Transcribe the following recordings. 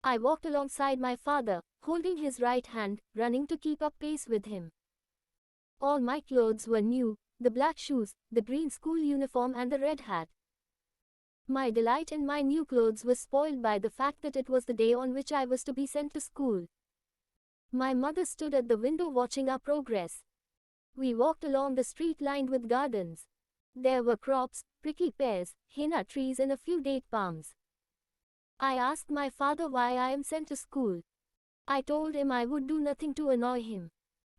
I walked alongside my father, holding his right hand, running to keep up pace with him. All my clothes were new, the black shoes, the green school uniform and the red hat. My delight in my new clothes was spoiled by the fact that it was the day on which I was to be sent to school. My mother stood at the window watching our progress. We walked along the street lined with gardens. There were crops, prickly pears, henna trees and a few date palms. I asked my father why I am sent to school. I told him I would do nothing to annoy him.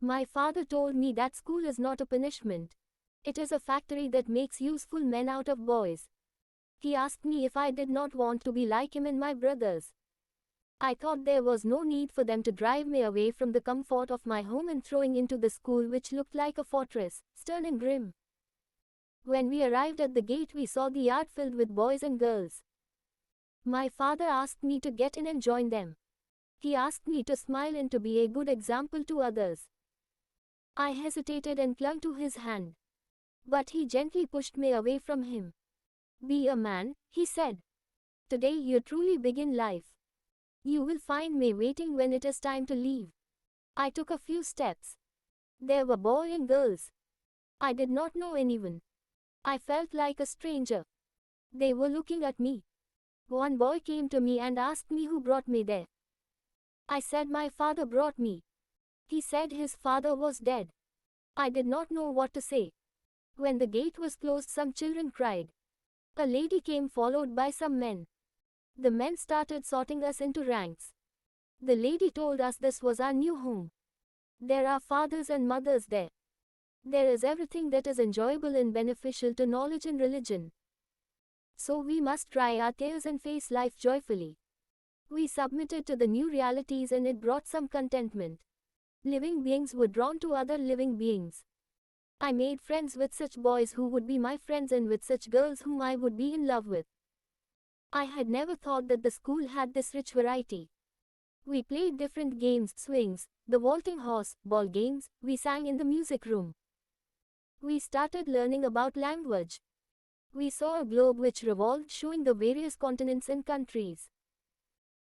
My father told me that school is not a punishment. It is a factory that makes useful men out of boys. He asked me if I did not want to be like him and my brothers. I thought there was no need for them to drive me away from the comfort of my home and throwing into the school which looked like a fortress, stern and grim. When we arrived at the gate we saw the yard filled with boys and girls. My father asked me to get in and join them. He asked me to smile and to be a good example to others. I hesitated and clung to his hand. But he gently pushed me away from him. Be a man, he said. Today you truly begin life. You will find me waiting when it is time to leave. I took a few steps. There were boys and girls. I did not know anyone. I felt like a stranger. They were looking at me. One boy came to me and asked me who brought me there. I said my father brought me. He said his father was dead. I did not know what to say. When the gate was closed, some children cried. A lady came followed by some men. The men started sorting us into ranks. The lady told us this was our new home. There are fathers and mothers there. There is everything that is enjoyable and beneficial to knowledge and religion. So we must dry our tears and face life joyfully. We submitted to the new realities and it brought some contentment. Living beings were drawn to other living beings. I made friends with such boys who would be my friends and with such girls whom I would be in love with. I had never thought that the school had this rich variety. We played different games, swings, the vaulting horse, ball games, we sang in the music room. We started learning about language. We saw a globe which revolved showing the various continents and countries.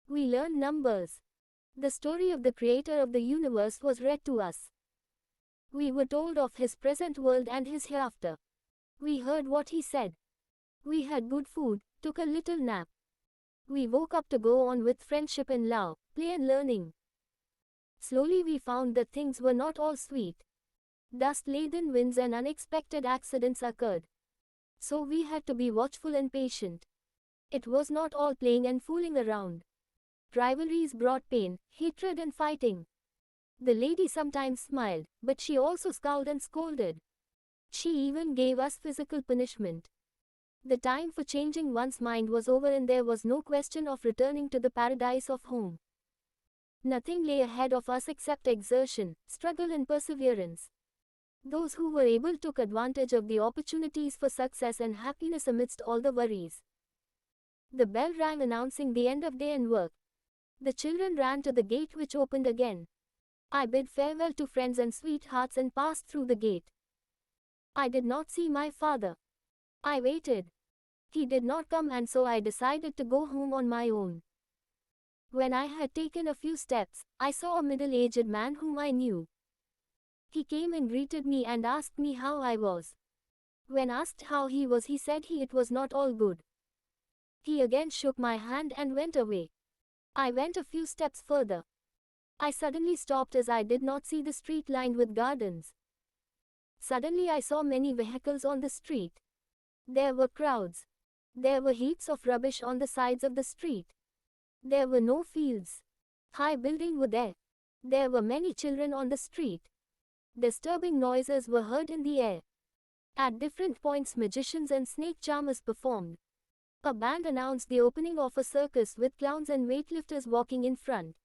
We learned numbers. The story of the creator of the universe was read to us. We were told of his present world and his hereafter. We heard what he said. We had good food, took a little nap. We woke up to go on with friendship and love, play and learning. Slowly we found that things were not all sweet. Dust-laden winds and unexpected accidents occurred. So we had to be watchful and patient. It was not all playing and fooling around. Rivalries brought pain, hatred and fighting. The lady sometimes smiled, but she also scowled and scolded. She even gave us physical punishment. The time for changing one's mind was over and there was no question of returning to the paradise of home. Nothing lay ahead of us except exertion, struggle and perseverance. Those who were able took advantage of the opportunities for success and happiness amidst all the worries. The bell rang announcing the end of day and work. The children ran to the gate which opened again. I bid farewell to friends and sweethearts and passed through the gate. I did not see my father. I waited. He did not come and so I decided to go home on my own. When I had taken a few steps, I saw a middle-aged man whom I knew. He came and greeted me and asked me how I was. When asked how he was, he said it was not all good. He again shook my hand and went away. I went a few steps further. I suddenly stopped as I did not see the street lined with gardens. Suddenly I saw many vehicles on the street. There were crowds. There were heaps of rubbish on the sides of the street. There were no fields. High buildings were there. There were many children on the street. Disturbing noises were heard in the air. At different points magicians and snake charmers performed. A band announced the opening of a circus with clowns and weightlifters walking in front.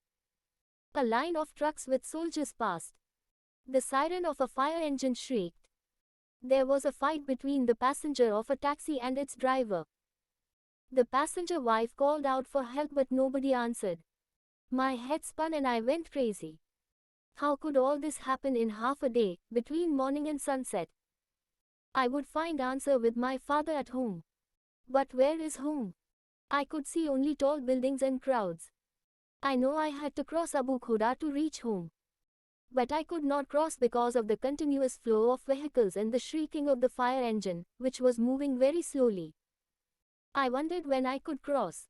A line of trucks with soldiers passed. The siren of a fire engine shrieked. There was a fight between the passenger of a taxi and its driver. The passenger wife called out for help but nobody answered. My head spun and I went crazy. How could all this happen in half a day, between morning and sunset? I would find answer with my father at home. But where is home? I could see only tall buildings and crowds. I know I had to cross Abu Khoda to reach home. But I could not cross because of the continuous flow of vehicles and the shrieking of the fire engine, which was moving very slowly. I wondered when I could cross.